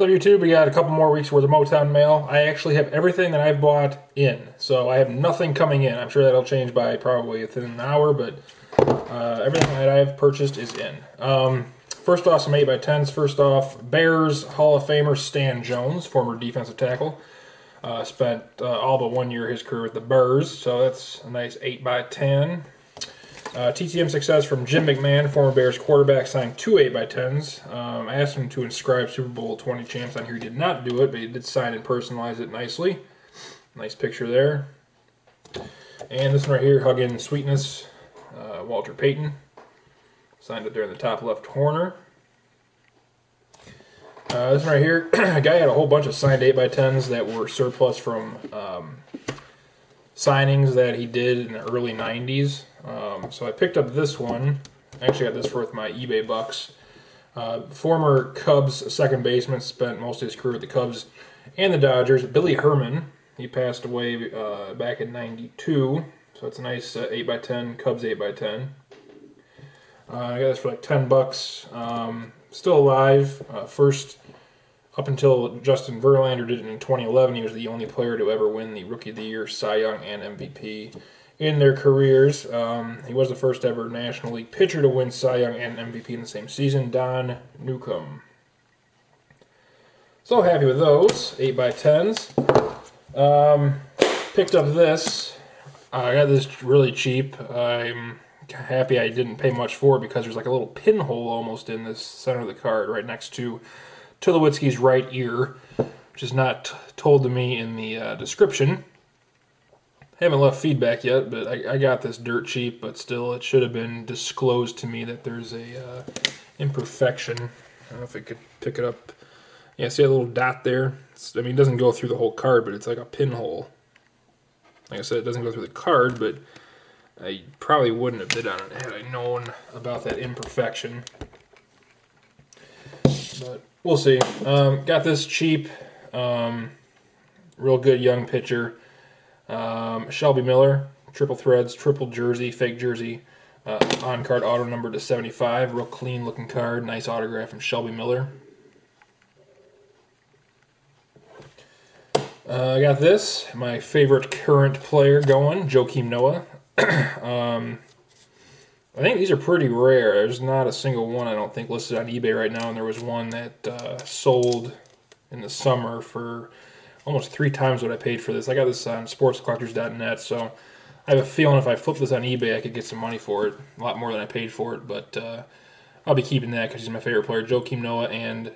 So YouTube, we got a couple more weeks worth of MoTown mail. I actually have everything that I've bought in, so I have nothing coming in. I'm sure that'll change by probably within an hour, but everything that I have purchased is in. First off, some 8x10s. First off, Bears Hall of Famer Stan Jones, former defensive tackle. Spent all but 1 year of his career with the Bears, so that's a nice 8x10. TTM success from Jim McMahon, former Bears quarterback, signed 2 8x10s. I asked him to inscribe Super Bowl 20 champs on here. He did not do it, but he did sign and personalize it nicely. Nice picture there. And this one right here, Huggin Sweetness, Walter Payton. Signed it there in the top left corner. This one right here, a guy had a whole bunch of signed 8x10s that were surplus from signings that he did in the early 90s. So I picked up this one. I actually got this worth my eBay bucks. Former Cubs second baseman, spent most of his career with the Cubs and the Dodgers. Billy Herman, he passed away back in '92. So it's a nice 8x10, Cubs 8x10. I got this for like 10 bucks. Still alive. First, up until Justin Verlander did it in 2011, he was the only player to ever win the Rookie of the Year, Cy Young, and MVP in their careers. He was the first ever National League pitcher to win Cy Young and MVP in the same season, Don Newcomb. So happy with those 8x10s. Picked up this. I got this really cheap. I'm happy I didn't pay much for it because there's like a little pinhole almost in this center of the card right next to Tulowitzki's right ear, which is not told to me in the description. Haven't left feedback yet, but I got this dirt cheap, but still it should have been disclosed to me that there's a imperfection. I don't know if I could pick it up. Yeah, see that little dot there? I mean, it doesn't go through the whole card, but it's like a pinhole. Like I said, it doesn't go through the card, but I probably wouldn't have bid on it had I known about that imperfection. But we'll see. Got this cheap, real good young pitcher. Shelby Miller, triple threads, triple jersey, fake jersey, on-card auto number to 75. Real clean looking card. Nice autograph from Shelby Miller. I got this, my favorite current player going, Joakim Noah. I think these are pretty rare. There's not a single one, I don't think, listed on eBay right now, and there was one that sold in the summer for almost 3 times what I paid for this. I got this on sportscollectors.net, so I have a feeling if I flip this on eBay, I could get some money for it, a lot more than I paid for it, but I'll be keeping that because he's my favorite player, Joakim Noah and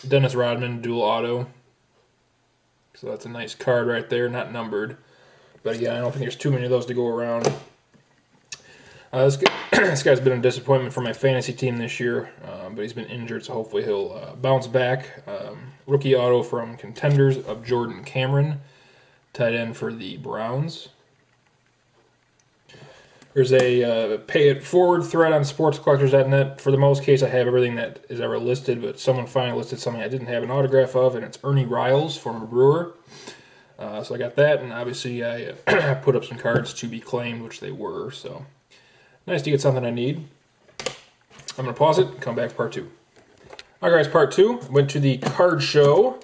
Dennis Rodman, dual auto. So that's a nice card right there, not numbered. But again, I don't think there's too many of those to go around. This guy's been a disappointment for my fantasy team this year, but he's been injured, so hopefully he'll bounce back. Rookie auto from Contenders of Jordan Cameron, tight end for the Browns. There's a pay it forward thread on sportscollectors.net. For the most case, I have everything that is ever listed, but someone finally listed something I didn't have an autograph of, and it's Ernie Riles, former Brewer. So I got that, and obviously I put up some cards to be claimed, which they were, so nice to get something I need. I'm going to pause it and come back for part 2. All right, guys, part 2. Went to the card show.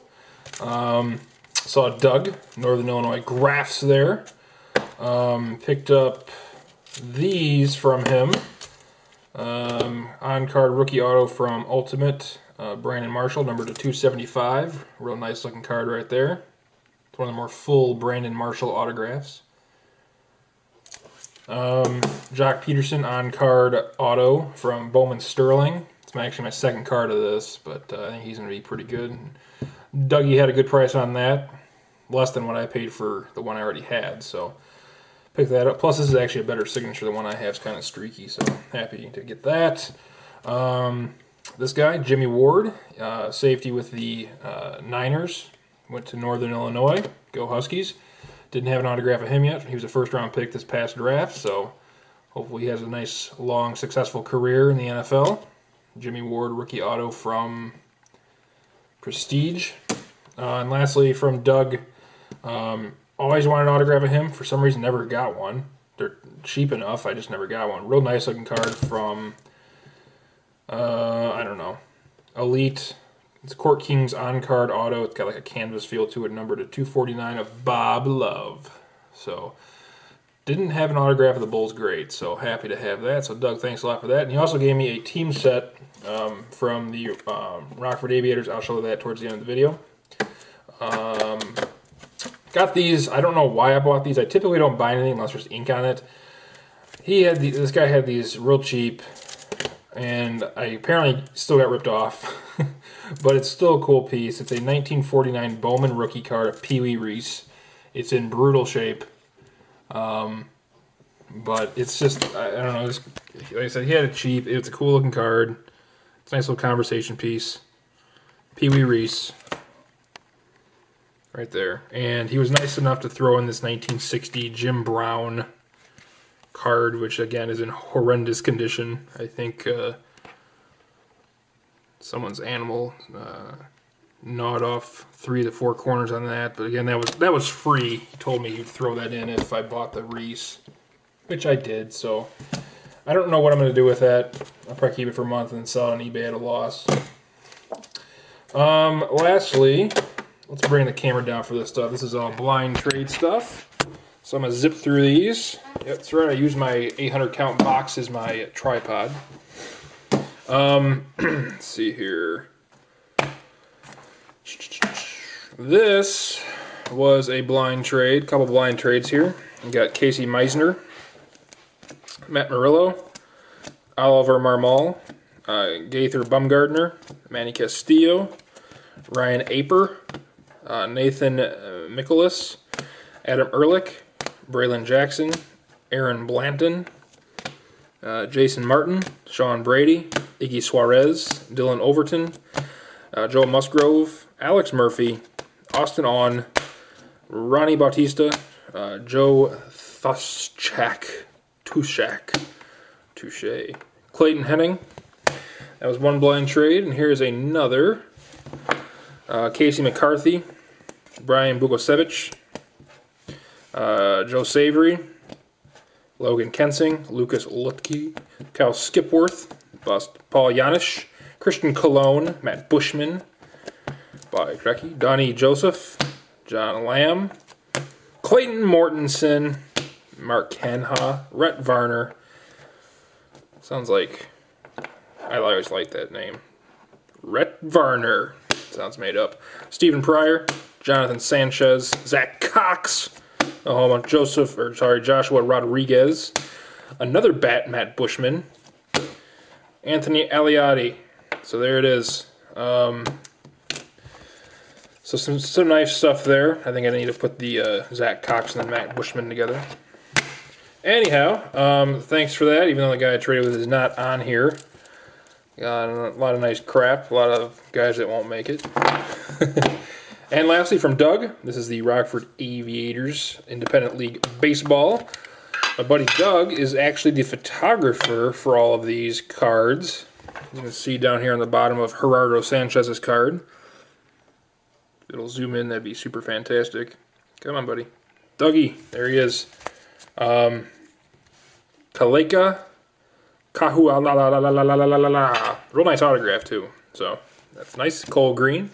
Saw Doug, Northern Illinois Graphs there. Picked up these from him. On-card rookie auto from Ultimate, Brandon Marshall, number to 275. Real nice looking card right there. It's one of the more full Brandon Marshall autographs. Jock Peterson on-card auto from Bowman Sterling. It's actually my second card of this, but I think he's going to be pretty good. Dougie had a good price on that, less than what I paid for the one I already had, so pick that up. Plus, this is actually a better signature. The one I have is kind of streaky, so happy to get that. This guy, Jimmy Ward, safety with the Niners, went to Northern Illinois. Go Huskies. Didn't have an autograph of him yet. He was a first-round pick this past draft, so hopefully he has a nice, long, successful career in the NFL. Jimmy Ward, rookie auto from Prestige. And lastly, from Doug, always wanted an autograph of him. For some reason, never got one. They're cheap enough. I just never got one. Real nice looking card from, I don't know, Elite It's Court King's on-card auto. It's got like a canvas feel to it, numbered to 249 of Bob Love. So, didn't have an autograph of the Bulls great, so happy to have that. So Doug, thanks a lot for that. And he also gave me a team set from the Rockford Aviators. I'll show that towards the end of the video. Got these. I don't know why I bought these. I typically don't buy anything unless there's ink on it. This guy had these real cheap, and I apparently still got ripped off. But it's still a cool piece. It's a 1949 Bowman rookie card of Pee Wee Reese. It's in brutal shape. But it's just, I don't know, like I said, he had it cheap. It's a cool looking card. It's a nice little conversation piece. Pee Wee Reese. Right there. And he was nice enough to throw in this 1960 Jim Brown card, which again is in horrendous condition. I think someone's animal gnawed off 3 of the 4 corners on that. But again, that was free. He told me he'd throw that in if I bought the Reese, which I did. So I don't know what I'm going to do with that. I'll probably keep it for a month and sell it on eBay at a loss. Lastly, let's bring the camera down for this stuff. This is all blind trade stuff. So I'm going to zip through these. Yep, that's right. I use my 800 count box as my tripod. Let's see here. This was a blind trade. Couple blind trades here. We got Casey Meisner, Matt Murillo, Oliver Marmol, Gaither Bumgardner, Manny Castillo, Ryan Aper, Nathan Mikolas, Adam Ehrlich, Braylon Jackson, Aaron Blanton, Jason Martin, Sean Brady, Iggy Suarez, Dylan Overton, Joe Musgrove, Alex Murphy, Austin Awn, Ronnie Bautista, Joe Tushak, Clayton Henning. That was one blind trade, and here's another. Casey McCarthy, Brian Bugosevich, Joe Savory, Logan Kensing, Lucas Lutke, Kyle Skipworth, Paul Janisch, Christian Cologne, Matt Bushman, Bobby Krecky, Donnie Joseph, John Lamb, Clayton Mortensen, Mark Canha, Rhett Varner. Sounds like, I always like that name. Rhett Varner. Sounds made up. Stephen Pryor, Jonathan Sanchez, Zach Cox, Joshua Rodriguez, another Matt Bushman, Anthony Aliotti. So there it is. So some nice stuff there. I think I need to put the Zach Cox and the Matt Bushman together. Anyhow, thanks for that, even though the guy I traded with is not on here. Got a lot of nice crap, a lot of guys that won't make it. And lastly, from Doug, this is the Rockford Aviators Independent League Baseball. My buddy Doug is actually the photographer for all of these cards. You can see down here on the bottom of Gerardo Sanchez's card. If it'll zoom in, that'd be super fantastic. Come on, buddy. Dougie, there he is. Kaleka Kahua la la la la la la la la la. Real nice autograph too. So that's nice. Cole Green,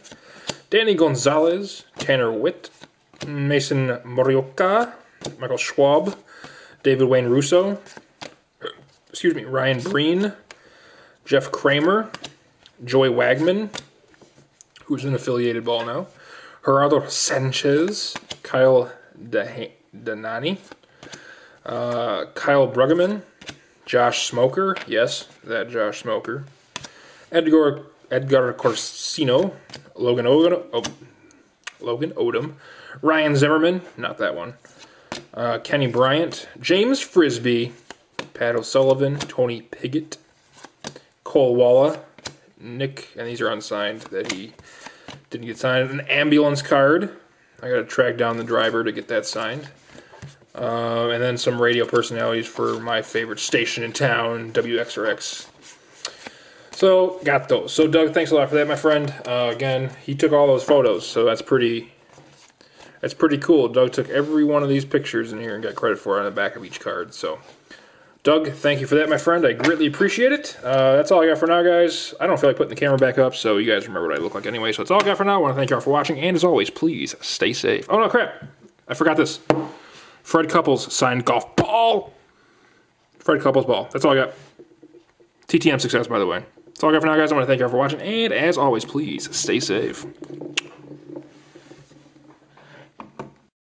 Danny Gonzalez, Tanner Witt, Mason Morioka, Michael Schwab, David Wayne Russo, Ryan Breen, Jeff Kramer, Joey Wagman, who's in affiliated ball now, Gerardo Sanchez, Kyle Danani, Kyle Bruggeman, Josh Smoker, yes, that Josh Smoker, Edgar Corsino, Logan Odom, Ryan Zimmerman, not that one, Kenny Bryant, James Frisbee, Pat O'Sullivan, Tony Piggott, Cole Walla, Nick, and these are unsigned that he didn't get signed, an ambulance card. I got to track down the driver to get that signed. And then some radio personalities for my favorite station in town, WXRX. So, got those. So, Doug, thanks a lot for that, my friend. Again, he took all those photos, so that's pretty cool. Doug took every one of these pictures in here and got credit for it on the back of each card. So, Doug, thank you for that, my friend. I greatly appreciate it. That's all I got for now, guys. I don't feel like putting the camera back up, so you guys remember what I look like anyway. So that's all I got for now. I want to thank y'all for watching, and as always, please stay safe. Oh, no, crap. I forgot this. Fred Couples signed golf ball. Fred Couples ball. That's all I got. TTM success, by the way. That's all I got for now, guys. I want to thank y'all for watching, and as always, please stay safe.